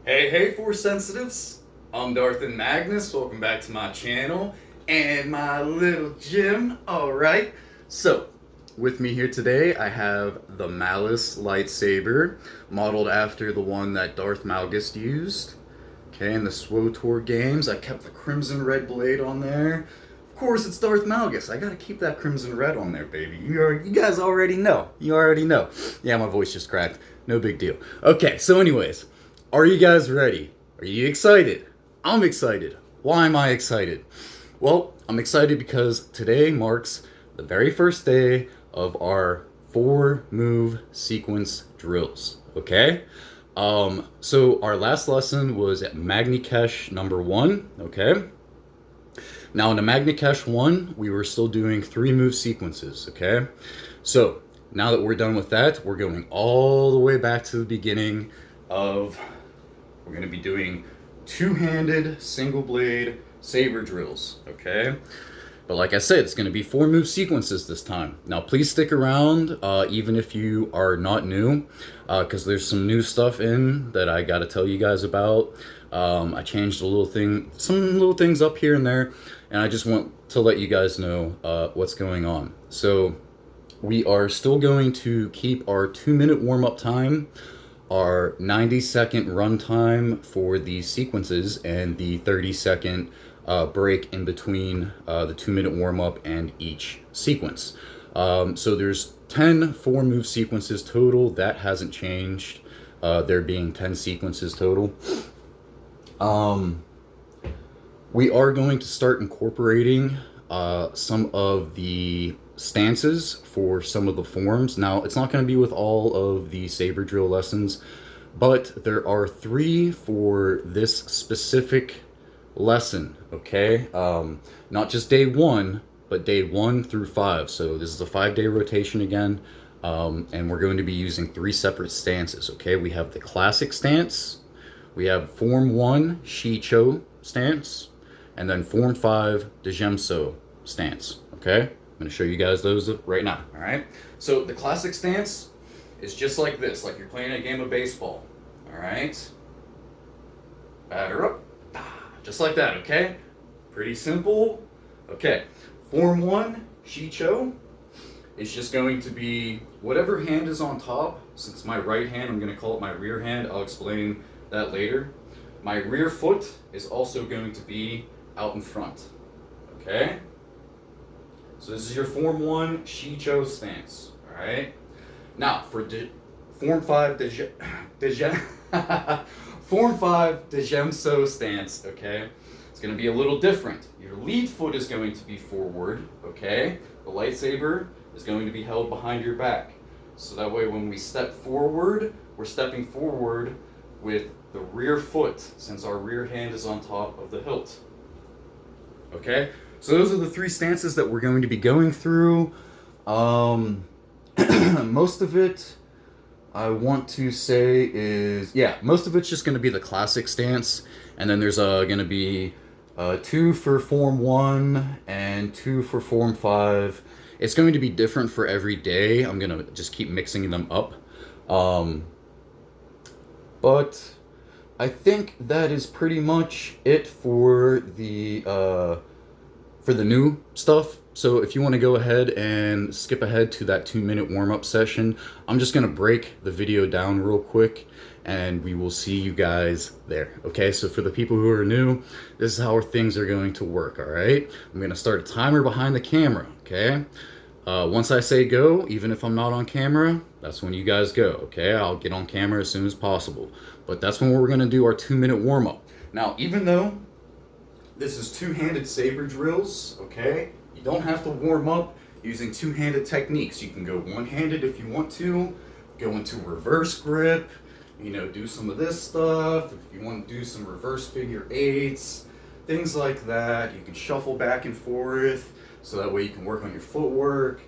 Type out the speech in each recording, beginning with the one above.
Hey, Force Sensitives. I'm Darth and Magnus. Welcome back to my channel and my little Djem. Alright, so with me here today, I have the Malice Lightsaber, modeled after the one that Darth Malgus used. Okay, in the SWTOR games, I kept the crimson red blade on there. Of course, it's Darth Malgus. I gotta keep that crimson red on there, baby. You guys already know. You already know. Yeah, my voice just cracked. No big deal. Okay, so anyways. Are you guys ready? Are you excited? I'm excited. Why am I excited? Well, I'm excited because today marks the very first day of our 4-move sequence drills, okay? So our last lesson was at Magni-Kesh number 1, okay? Now in the Magni-Kesh 1, we were still doing 3-move sequences, okay? So now that we're done with that, we're going all the way back to the beginning of... We're going to be doing 2-handed, single-blade saber drills, okay? But like I said, it's going to be 4-move sequences this time. Now, please stick around, even if you are not new, because there's some new stuff in that I got to tell you guys about. I changed some little things up here and there, and I just want to let you guys know what's going on. So, we are still going to keep our 2-minute warm-up time, our 90-second runtime for the sequences, and the 30-second break in between the 2-minute warm-up and each sequence. So there's 10 4-move sequences total. That hasn't changed. There being 10 sequences total. We are going to start incorporating some of the stances for some of the forms. Now, it's not going to be with all of the saber drill lessons, but there are 3 for this specific lesson, okay? Not just day 1, but day 1 through 5. So this is a 5-day rotation again, and we're going to be using 3 separate stances, okay? We have the classic stance, we have Form 1 Shii-Cho stance, and then Form 5 Djem stance, okay? I'm going to show you guys those right now, all right? So the classic stance is just like this, like you're playing a game of baseball, all right? Batter up, just like that, okay? Pretty simple. Okay, Form 1, Shii-Cho, is just going to be whatever hand is on top. Since my right hand, I'm going to call it my rear hand. I'll explain that later. My rear foot is also going to be out in front, okay? So this is your Form 1 Shii-Cho stance, all right? Now, for Form 5 Form 5 Djem stance, okay? It's going to be a little different. Your lead foot is going to be forward, okay? The lightsaber is going to be held behind your back. So that way when we step forward, we're stepping forward with the rear foot, since our rear hand is on top of the hilt, okay? So those are the 3 stances that we're going to be going through. Most of it, I want to say is, most of it's just going to be the classic stance. And then there's going to be 2 for Form 1 and 2 for Form 5. It's going to be different for every day. I'm going to just keep mixing them up. But I think that is pretty much it for the new stuff. So if you want to go ahead and skip ahead to that 2-minute warm-up session, I'm just going to break the video down real quick and we will see you guys there. Okay, so for the people who are new, this is how things are going to work, all right? I'm going to start a timer behind the camera, okay? Once I say go, even if I'm not on camera, that's when you guys go, okay? I'll get on camera as soon as possible. But that's when we're going to do our 2-minute warm-up. Now, even though this is 2-handed saber drills, okay? You don't have to warm up using 2-handed techniques. You can go 1-handed if you want to, go into reverse grip, you know, do some of this stuff. If you want to do some reverse figure 8s, things like that. You can shuffle back and forth, so that way you can work on your footwork.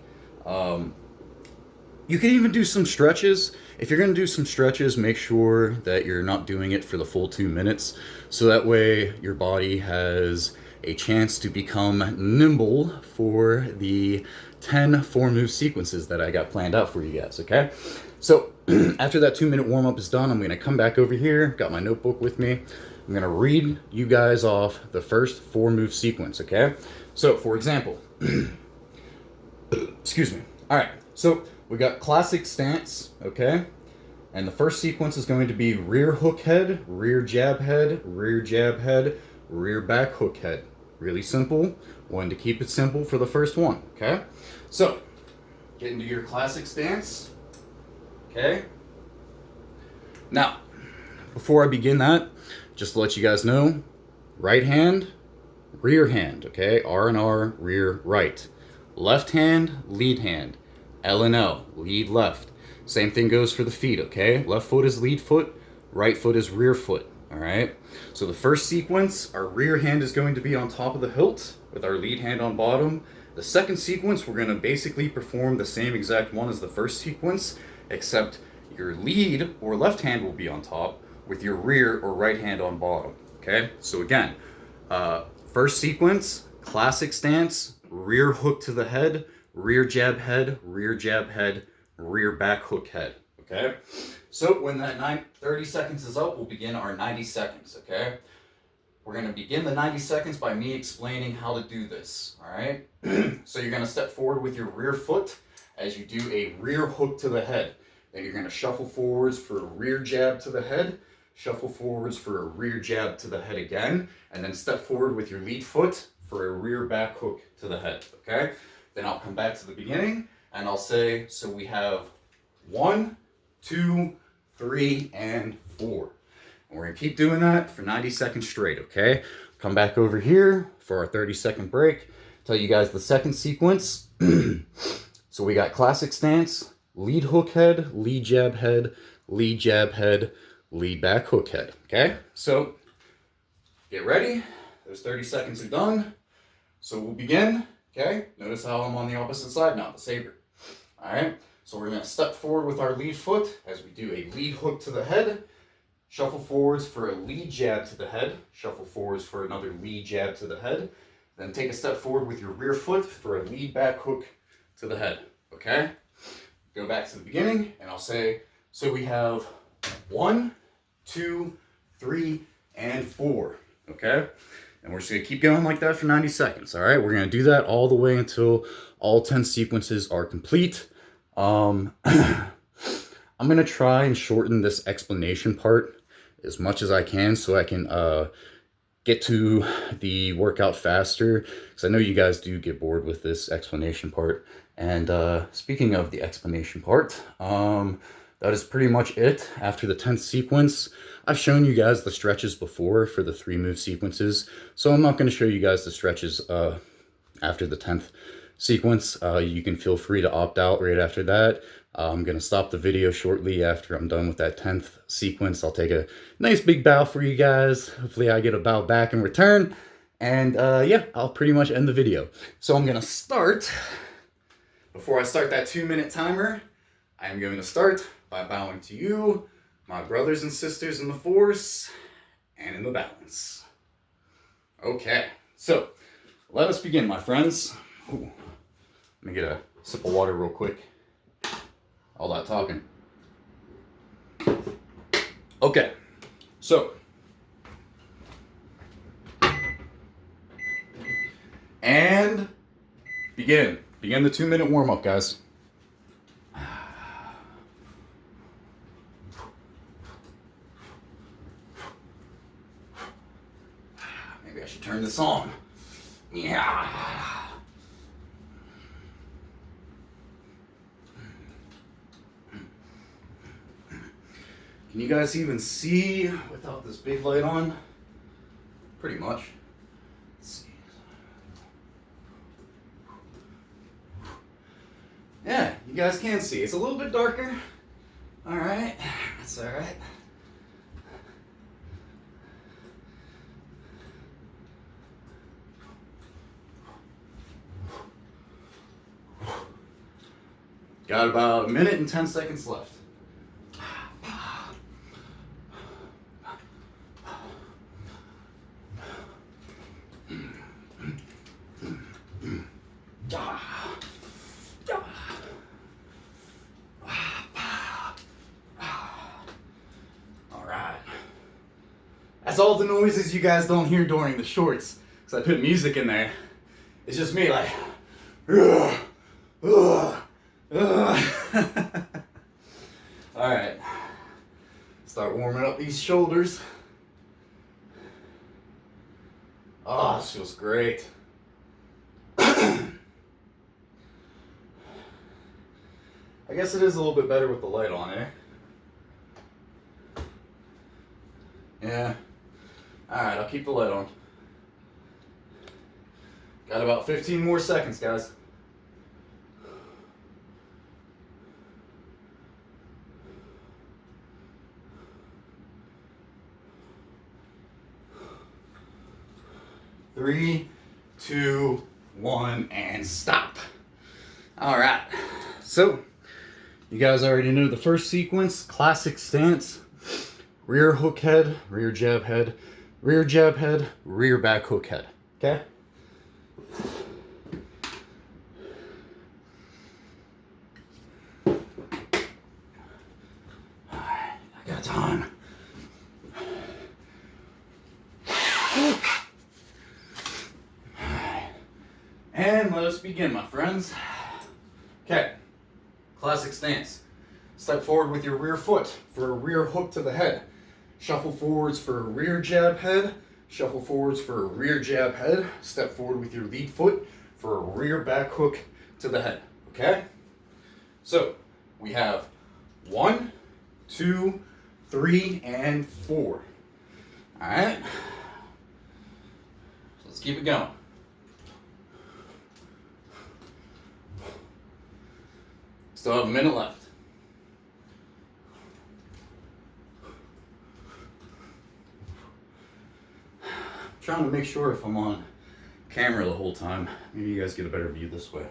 You can even do some stretches. If you're going to do some stretches, make sure that you're not doing it for the full 2 minutes, so that way your body has a chance to become nimble for the 10 4-move sequences that I got planned out for you guys, okay? So after that 2-minute warm-up is done, I'm going to come back over here, got my notebook with me. I'm going to read you guys off the first 4-move sequence, okay? So, for example, excuse me. All right, so we got classic stance, okay? And the first sequence is going to be rear hook head, rear jab head, rear jab head, rear back hook head. Really simple. Wanted to keep it simple for the first one, okay? So, get into your classic stance, okay? Now, before I begin that, just to let you guys know, right hand, rear hand, okay? R and R, rear, right. Left hand, lead hand. L and L, lead left. Same thing goes for the feet, okay? Left foot is lead foot, right foot is rear foot, all right? So the first sequence, our rear hand is going to be on top of the hilt with our lead hand on bottom. The second sequence, we're gonna basically perform the same exact one as the first sequence, except your lead or left hand will be on top with your rear or right hand on bottom, okay? So again, first sequence, classic stance, rear hook to the head, rear jab head, rear back hook head, okay? So when that 30 seconds is up, we'll begin our 90 seconds, okay? We're gonna begin the 90 seconds by me explaining how to do this, all right? So you're gonna step forward with your rear foot as you do a rear hook to the head. Then you're gonna shuffle forwards for a rear jab to the head, shuffle forwards for a rear jab to the head again, and then step forward with your lead foot for a rear back hook to the head, okay? Then I'll come back to the beginning and I'll say, so we have 1, 2, 3, and 4. And we're gonna keep doing that for 90 seconds straight, okay? Come back over here for our 30-second break. Tell you guys the second sequence. So we got classic stance, lead hook head, lead jab head, lead jab head, lead back hook head, okay? So get ready. Those 30 seconds are done. So we'll begin, okay? Notice how I'm on the opposite side now, the saber. All right, so we're gonna step forward with our lead foot as we do a lead hook to the head, shuffle forwards for a lead jab to the head, shuffle forwards for another lead jab to the head, then take a step forward with your rear foot for a lead back hook to the head, okay? Go back to the beginning and I'll say, so we have 1, 2, 3, and 4, okay? And we're just gonna keep going like that for 90 seconds, all right? We're gonna do that all the way until all 10 sequences are complete. I'm gonna try and shorten this explanation part as much as I can so I can get to the workout faster, because I know you guys do get bored with this explanation part. And speaking of the explanation part, that is pretty much it. After the 10th sequence, I've shown you guys the stretches before for the 3-move sequences, so I'm not going to show you guys the stretches after the 10th sequence. You can feel free to opt out right after that. I'm going to stop the video shortly after I'm done with that 10th sequence. I'll take a nice big bow for you guys. Hopefully I get a bow back in return. And yeah, I'll pretty much end the video. So I'm going to start, before I start that 2-minute timer, I'm going to start by bowing to you, my brothers and sisters in the Force, and in the balance. Okay, so let us begin, my friends. Ooh, let me get a sip of water real quick. All that talking. Okay, so. And begin. Begin the 2-minute warm-up, guys. Maybe I should turn this on. Yeah. Can you guys even see without this big light on? Pretty much. Let's see. Yeah, you guys can see. It's a little bit darker. All right, that's all right. Got about 1 minute and 10 seconds left. That's all the noises you guys don't hear during the shorts, because I put music in there. It's just me like, ugh, ugh, ugh. All right, start warming up these shoulders. Oh, this feels great. I guess it is a little bit better with the light on, eh? Yeah. Alright, I'll keep the light on. Got about 15 more seconds, guys. Three, two, one, and stop. Alright. So, you guys already know the first sequence, classic stance. Rear hook head, rear jab head, rear jab head, rear back hook head. Okay? Alright, I got time. Alright. And let us begin, my friends. Okay. Classic stance. Step forward with your rear foot for a rear hook to the head. Shuffle forwards for a rear jab head. Shuffle forwards for a rear jab head. Step forward with your lead foot for a rear back hook to the head. Okay? So, we have 1, 2, 3, and 4. Alright? So let's keep it going. Still have a minute left. Trying to make sure if I'm on camera the whole time. Maybe you guys get a better view this way.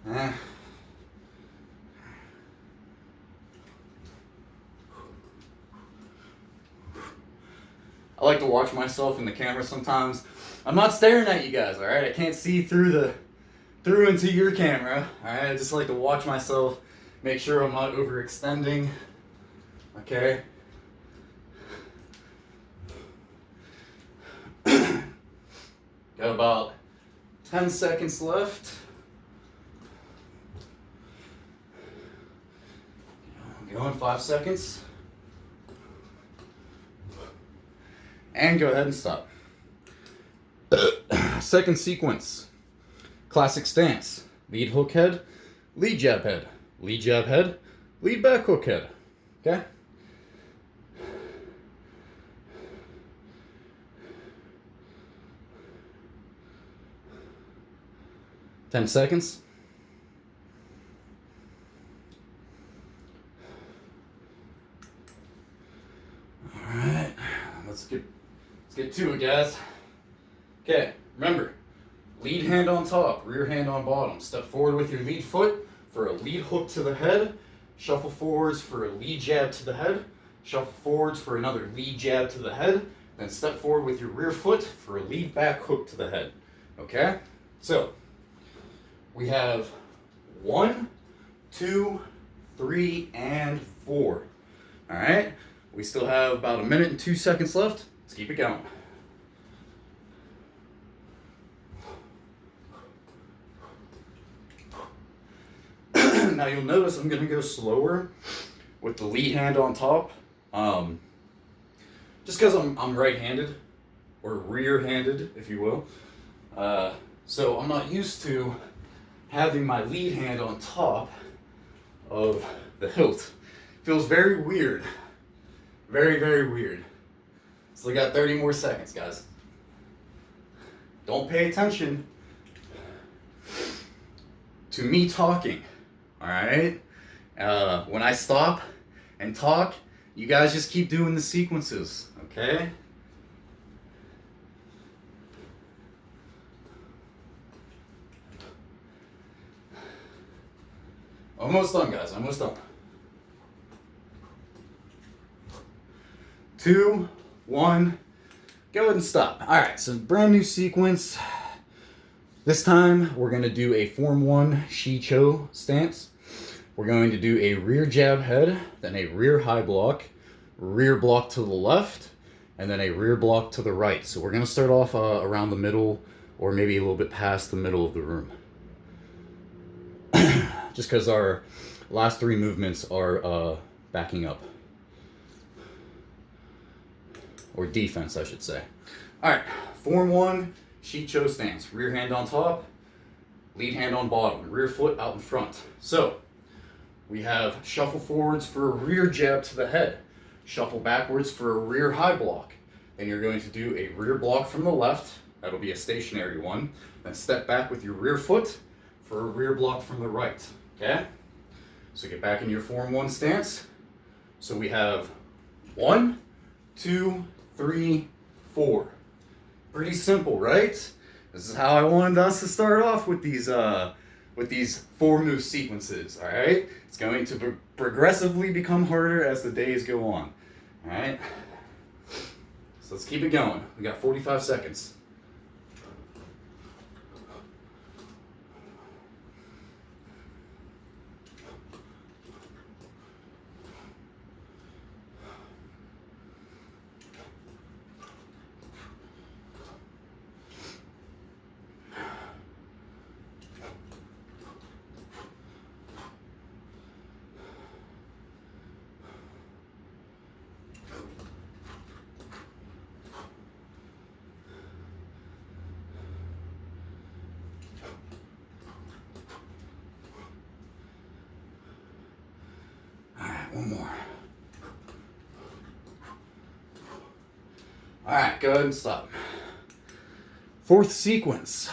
I like to watch myself in the camera sometimes. I'm not staring at you guys, alright? I can't see through into your camera. Alright, I just like to watch myself, make sure I'm not overextending. Okay. Got about 10 seconds left. Going 5 seconds. And go ahead and stop. Second sequence. Classic stance. Lead hook head, lead jab head, lead jab head, lead back hook head. Okay? 10 seconds. Alright, let's get to it, guys. Okay, remember, lead hand on top, rear hand on bottom. Step forward with your lead foot for a lead hook to the head. Shuffle forwards for a lead jab to the head. Shuffle forwards for another lead jab to the head. Then step forward with your rear foot for a lead back hook to the head. Okay? So, we have 1, 2, 3, and 4. Alright? We still have about a minute and 2 seconds left. Let's keep it going. Now you'll notice I'm going to go slower with the lead hand on top. Just because I'm right-handed, or rear-handed, if you will. So I'm not used to having my lead hand on top of the hilt. Feels very weird. Very, very weird. So we got 30 more seconds, guys. Don't pay attention to me talking, alright? When I stop and talk, you guys just keep doing the sequences, okay? Almost done, guys. Almost done. 2, 1, go ahead and stop. Alright, so brand new sequence. This time, we're going to do a Form 1 Shii-Cho stance. we're going to do a rear jab head, then a rear high block to the left, and then a rear block to the right. So we're going to start off around the middle, or maybe a little bit past the middle of the room. Just because our last three movements are backing up. Or defense, I should say. Alright, form 1, Shii-Cho stance. Rear hand on top, lead hand on bottom, rear foot out in front. So, we have shuffle forwards for a rear jab to the head, shuffle backwards for a rear high block. Then you're going to do a rear block from the left, that'll be a stationary one. Then step back with your rear foot for a rear block from the right, okay? So get back in your form 1 stance. So we have 1, 2, 3, 4. Pretty simple, right? This is how I wanted us to start off with these 4-move sequences, all right? It's going to progressively become harder as the days go on, all right? So let's keep it going. We got 45 seconds. One more. Alright, go ahead and stop. 4th sequence.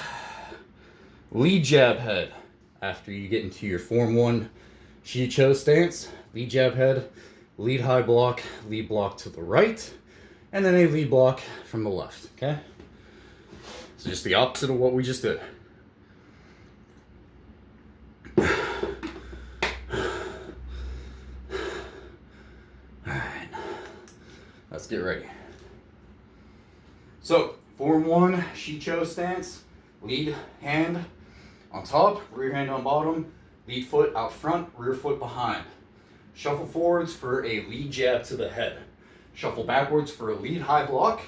Lead jab head. After you get into your form 1 Shii-Cho stance, lead jab head, lead high block, lead block to the right, and then a lead block from the left, okay? So just the opposite of what we just did. Let's get ready. So, form 1, Shii-Cho stance, lead hand on top, rear hand on bottom, lead foot out front, rear foot behind. Shuffle forwards for a lead jab to the head. Shuffle backwards for a lead high block.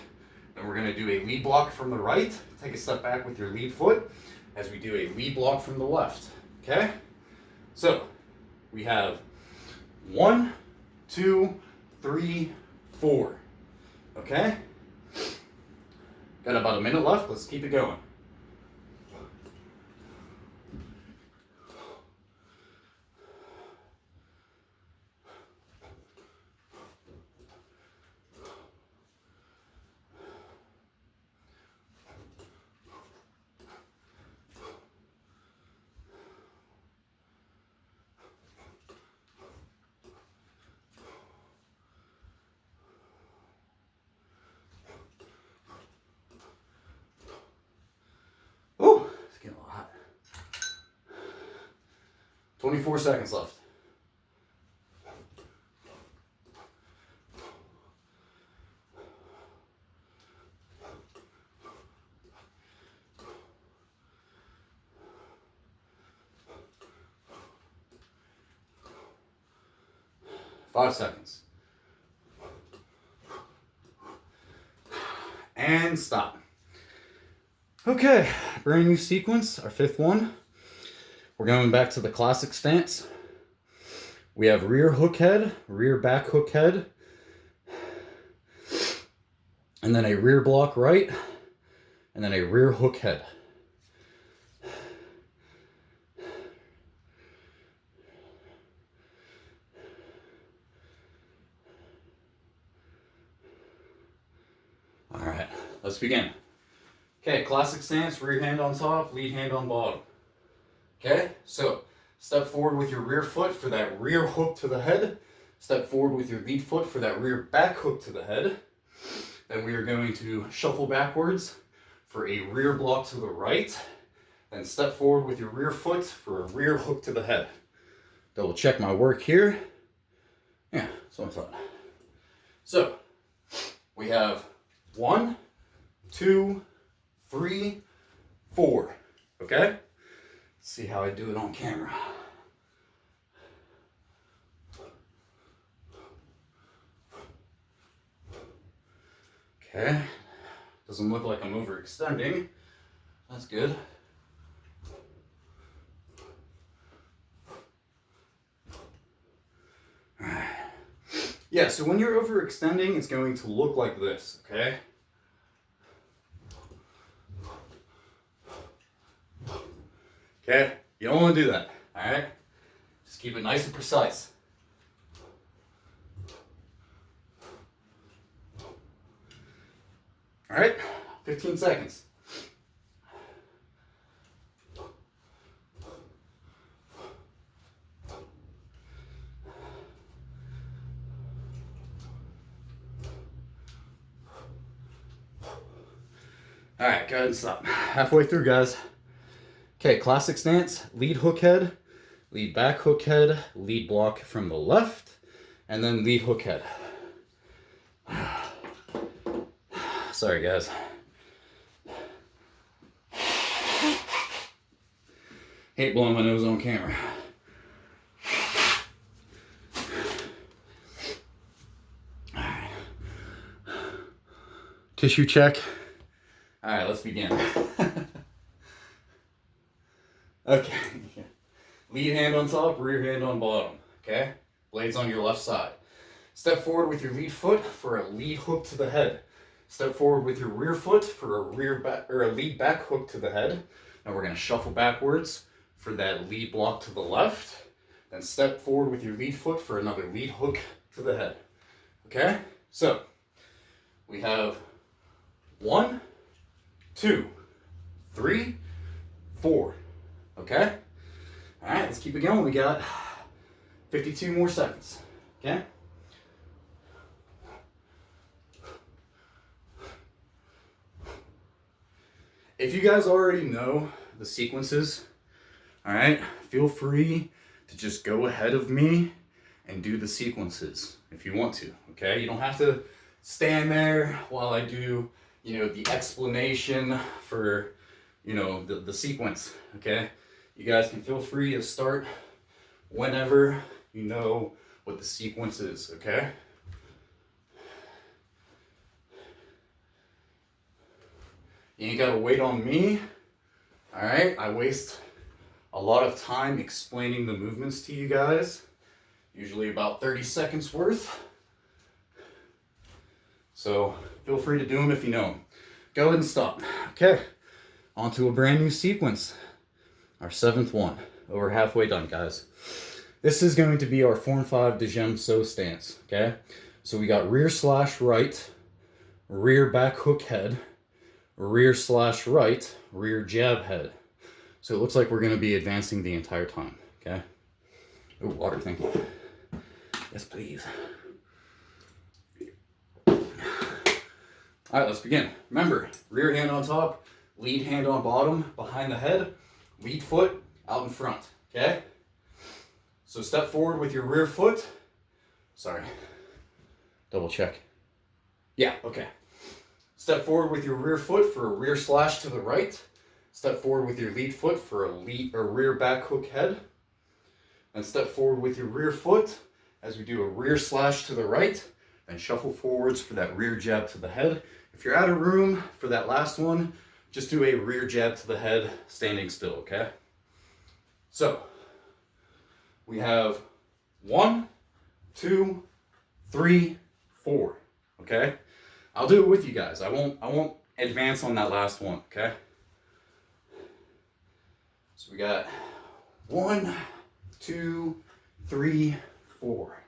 Then we're going to do a lead block from the right. Take a step back with your lead foot as we do a lead block from the left. Okay? So, we have 1, 2, 3, 4. Okay? Got about a minute left. Let's keep it going. Oh, it's getting a little hot. 24 seconds left. Five seconds. And stop. Okay, brand new sequence, our 5th one. We're going back to the classic stance. We have rear hook head, rear back hook head, and then a rear block right, and then a rear hook head. All right, let's begin. Okay, classic stance, rear hand on top, lead hand on bottom. Okay, so step forward with your rear foot for that rear hook to the head. Step forward with your lead foot for that rear back hook to the head. Then we are going to shuffle backwards for a rear block to the right. Then step forward with your rear foot for a rear hook to the head. Double check my work here. Yeah, that's what I thought. So, we have 1, 2, 3, 4. Okay? Let's see how I do it on camera. Okay. Doesn't look like I'm overextending. That's good. Alright. Yeah, so when you're overextending, it's going to look like this, okay? Okay? You don't want to do that, alright? Just keep it nice and precise. Alright, 15 seconds. Alright, go ahead and stop. Halfway through, guys. Okay, classic stance, lead hook head, lead back hook head, lead block from the left, and then lead hook head. Sorry, guys. Hate blowing my nose on camera. Alright. Tissue check. Alright, let's begin. Okay. Lead hand on top, rear hand on bottom. Okay? Blades on your left side. Step forward with your lead foot for a lead hook to the head. Step forward with your rear foot for a lead back hook to the head. Now we're going to shuffle backwards for that lead block to the left. Then step forward with your lead foot for another lead hook to the head. Okay? So, we have 1, 2, 3, 4. Okay? Alright, let's keep it going. We got 52 more seconds. Okay? If you guys already know the sequences, alright, feel free to just go ahead of me and do the sequences if you want to. Okay? You don't have to stand there while I do, the explanation for, the sequence. Okay? You guys can feel free to start whenever you know what the sequence is, okay? You ain't gotta wait on me, all right? I waste a lot of time explaining the movements to you guys, usually about 30 seconds worth. So feel free to do them if you know them. Go ahead and stop. Okay, on to a brand new sequence. Our 7th one. Over halfway done, guys. This is going to be our form 5 Djem So stance, okay? So we got rear slash right, rear back hook head, rear slash right, rear jab head. So it looks like we're going to be advancing the entire time, okay? Oh, water, thank you. Yes, please. All right, let's begin. Remember, rear hand on top, lead hand on bottom, behind the head, lead foot out in front, okay? So step forward with your rear foot. Sorry, double check. Yeah, okay. Step forward with your rear foot for a rear slash to the right. Step forward with your lead foot for a rear back hook head. And step forward with your rear foot as we do a rear slash to the right. Then shuffle forwards for that rear jab to the head. If you're out of room for that last one, just do a rear jab to the head, standing still, okay? So, we have 1, 2, 3, 4, okay? I'll do it with you guys. I won't advance on that last one, okay? So we got 1, 2, 3, 4,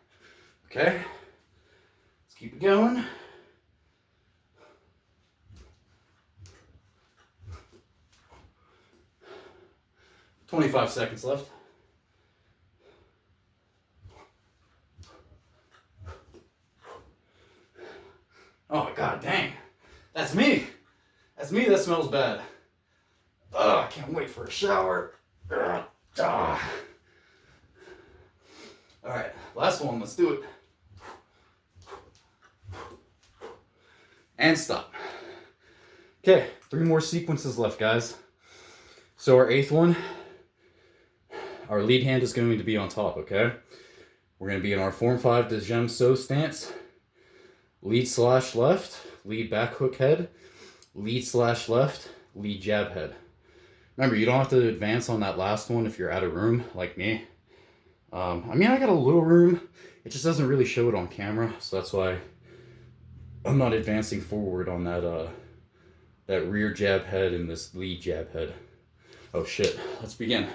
okay? Let's keep it going. "25 seconds left. Oh, god dang. That's me. That's me that smells bad. Ugh, I can't wait for a shower. Ugh, ah. All right, last one. Let's do it. And stop. Okay, 3 more sequences left, guys. So our 8th one, our lead hand is going to be on top, okay? We're going to be in our form 5 Djem So stance. lead slash left, lead back hook head, lead slash left, lead jab head. Remember, you don't have to advance on that last one if you're out of room like me. I mean, I got a little room. It just doesn't really show it on camera, so that's why I'm not advancing forward on that that rear jab head and this lead jab head. Oh shit, let's begin.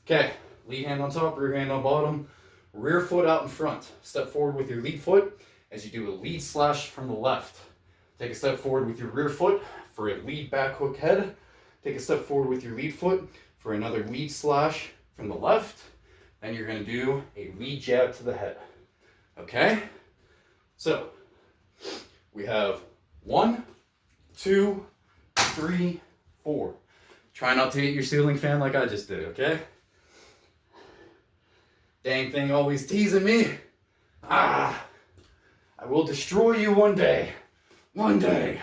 Okay, lead hand on top, rear hand on bottom, rear foot out in front. Step forward with your lead foot as you do a lead slash from the left. Take a step forward with your rear foot for a lead back hook head. Take a step forward with your lead foot for another lead slash from the left. Then you're gonna do a lead jab to the head. Okay? So, we have 1, 2, 3, 4. Try not to hit your ceiling fan like I just did, okay? Dang thing always teasing me. Ah! I will destroy you one day. One day.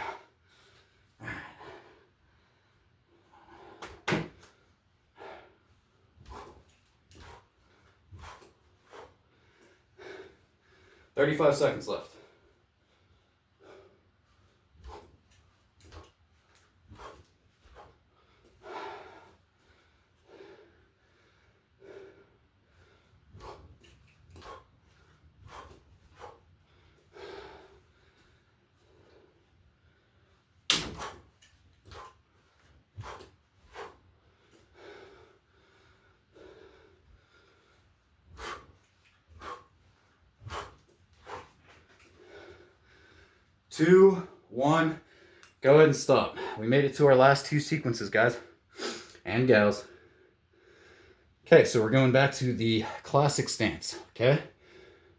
35 seconds left. Two, one, go ahead and stop. We made it to our last 2 sequences, guys and gals. Okay, so we're going back to the classic stance, okay?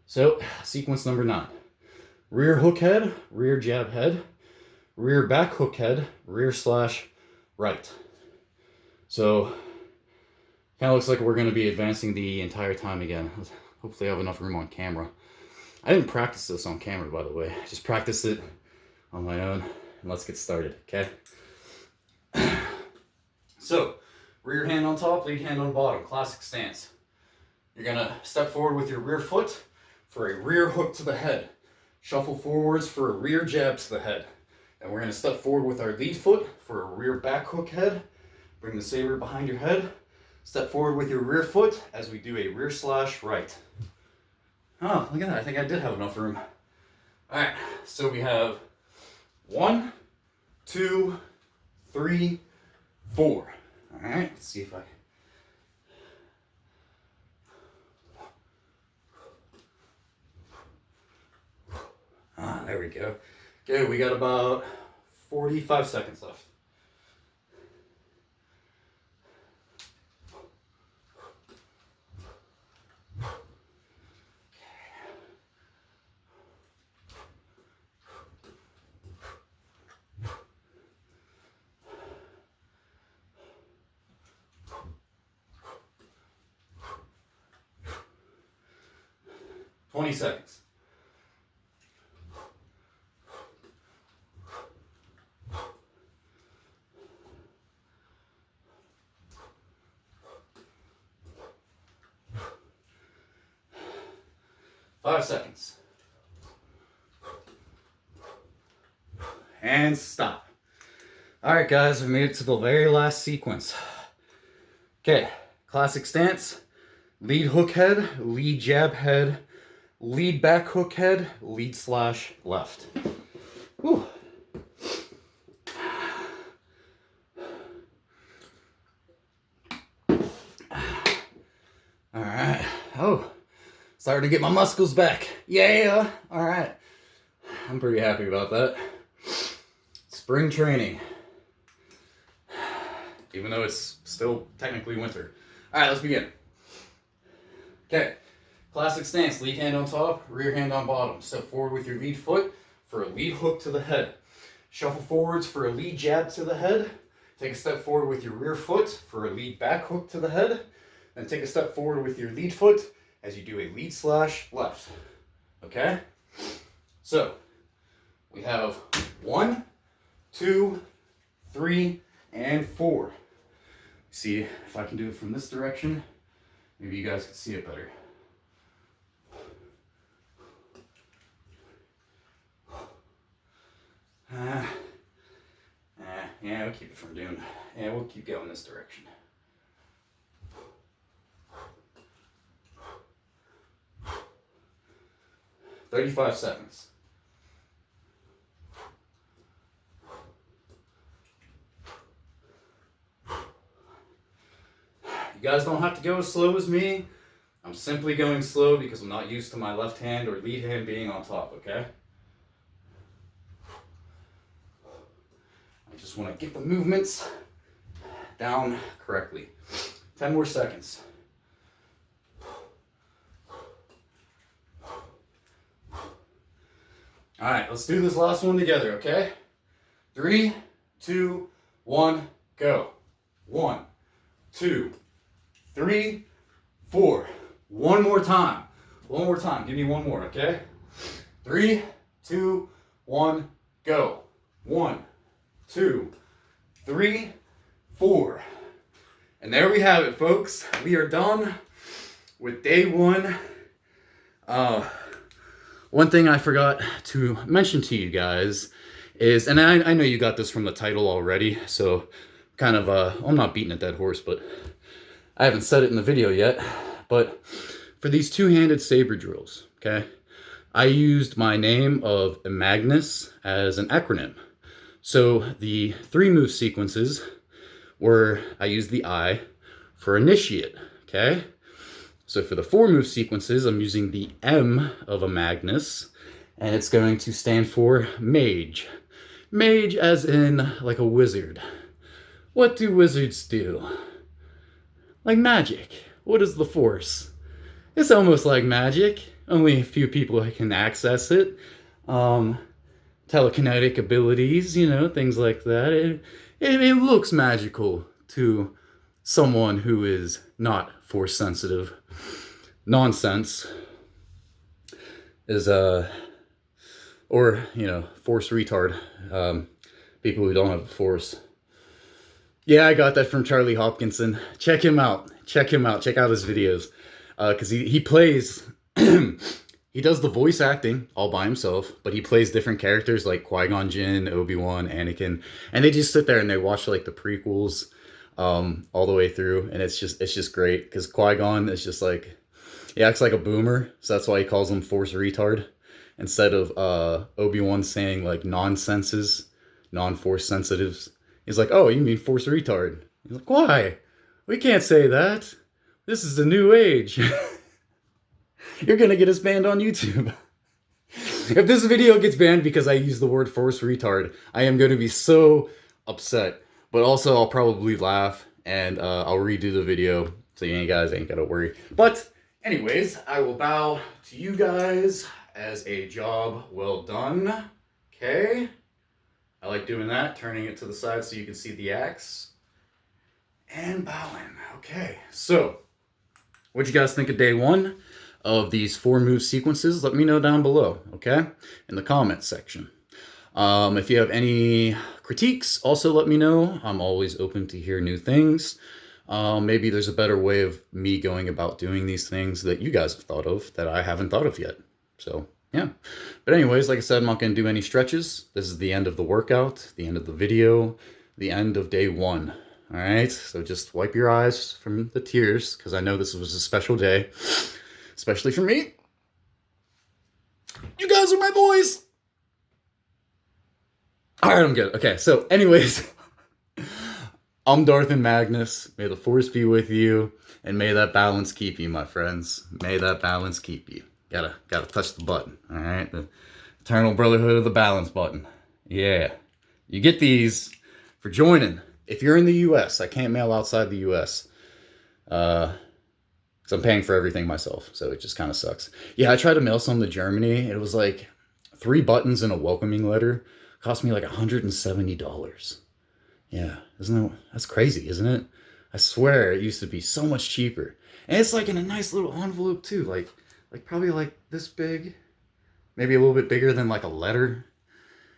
So, sequence number 9. Rear hook head, rear jab head, rear back hook head, rear slash right. So, kind of looks like we're going to be advancing the entire time again. Hopefully I have enough room on camera. I didn't practice this on camera, by the way. I just practiced it on my own. And let's get started, okay? So, rear hand on top, lead hand on bottom. Classic stance. You're going to step forward with your rear foot for a rear hook to the head. Shuffle forwards for a rear jab to the head. And we're going to step forward with our lead foot for a rear back hook head. Bring the saber behind your head. Step forward with your rear foot as we do a rear slash right. Oh, look at that. I think I did have enough room. All right, so we have 1, 2, 3, 4. All right, let's see if I... there we go. Okay, we got about 45 seconds left. Twenty seconds. Five seconds. And stop. All right, guys, we made it to the very last sequence. Okay, classic stance. Lead hook head, lead jab head, lead back hook head, lead slash left. Whew. All right. Oh, starting to get my muscles back. Yeah. All right. I'm pretty happy about that. Spring training. Even though it's still technically winter. All right, let's begin. Okay. Classic stance, lead hand on top, rear hand on bottom. Step forward with your lead foot for a lead hook to the head. Shuffle forwards for a lead jab to the head. Take a step forward with your rear foot for a lead back hook to the head. Then take a step forward with your lead foot as you do a lead slash left. Okay? So, we have 1, 2, 3, and 4. See if I can do it from this direction. Maybe you guys can see it better. Yeah, we'll keep it from doing. Yeah, we'll keep going this direction. "35 seconds. You guys don't have to go as slow as me. I'm simply going slow because I'm not used to my left hand or lead hand being on top, okay? I just want to get the movements down correctly. 10 more seconds. All right, let's do this last one together, okay? 3, 2, 1, go. 1, 2, 3, 4. One more time. One more time. Give me one more, okay? 3, 2, 1, go. 1, 2, 3, 4. And there we have it, folks. We are done with day 1. One thing I forgot to mention to you guys is, and I know you got this from the title already, so kind of, I'm not beating a dead horse, but I haven't said it in the video yet. But for these two-handed saber drills, okay, I used my name of Imagnus as an acronym. So the 3 move sequences were, I used the I for initiate, okay? So for the 4 move sequences, I'm using the M of Imagnus, and it's going to stand for Mage. Mage as in like a wizard. What do wizards do? Like magic. What is the Force? It's almost like magic. Only a few people can access it. Telekinetic abilities, you know, things like that. It looks magical to someone who is not Force sensitive. Nonsense is or you know, Force retard. People who don't have Force. Yeah, I got that from Charlie Hopkinson. Check him out. Check him out. Check out his videos. Because he plays, he does the voice acting all by himself, but he plays different characters like Qui-Gon Jinn, Obi-Wan, Anakin, and they just sit there and they watch like the prequels all the way through, and it's just great because Qui-Gon is just like, he acts like a boomer, so that's why he calls him Force retard instead of Obi-Wan saying like nonsenses, non-Force sensitives. He's like, "Oh, you mean Force retard?" He's like, "Why? We can't say that. This is the new age." You're gonna get us banned on YouTube. If this video gets banned because I use the word Force retard, I am gonna be so upset. But also, I'll probably laugh and I'll redo the video, so you guys ain't gotta worry. But anyways, I will bow to you guys as a job well done. Okay. I like doing that, turning it to the side so you can see the axe. And bowing. Okay, so what'd you guys think of day 1 of these 4 move sequences? Let me know down below, okay? In the comments section. If you have any critiques, also let me know. I'm always open to hear new things. Maybe there's a better way of me going about doing these things that you guys have thought of that I haven't thought of yet. So, yeah. But anyways, like I said, I'm not going to do any stretches. This is the end of the workout, the end of the video, the end of day 1. All right? So just wipe your eyes from the tears, because I know this was a special day, especially for me. You guys are my boys! All right, I'm good. Okay, so anyways, I'm Darth and Magnus. May the Force be with you, and may that balance keep you, my friends. May that balance keep you. Gotta touch the button, all right? The Eternal Brotherhood of the Balance button. Yeah. You get these for joining. If you're in the U.S., I can't mail outside the U.S. Because I'm paying for everything myself, so it just kind of sucks. Yeah, I tried to mail some to Germany. It was like 3 buttons and a welcoming letter. Cost me like $170. Yeah, that's crazy, isn't it? I swear it used to be so much cheaper. And it's like in a nice little envelope too, like probably like this big, maybe a little bit bigger than like a letter.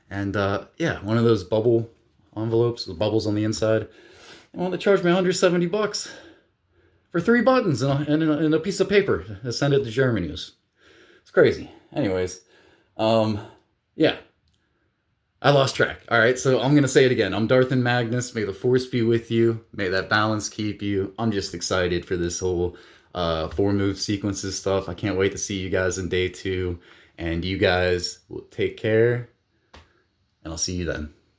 And yeah, one of those bubble envelopes with bubbles on the inside. They wanted to charge me $170 for 3 buttons and a piece of paper to send it to Germany. It's crazy. Anyways, yeah. I lost track. All right, so I'm gonna say it again. I'm Darth and Magnus. May the force be with you. May that balance keep you. I'm just excited for this whole 4 move sequences stuff. I can't wait to see you guys in day 2. And you guys will take care, and I'll see you then.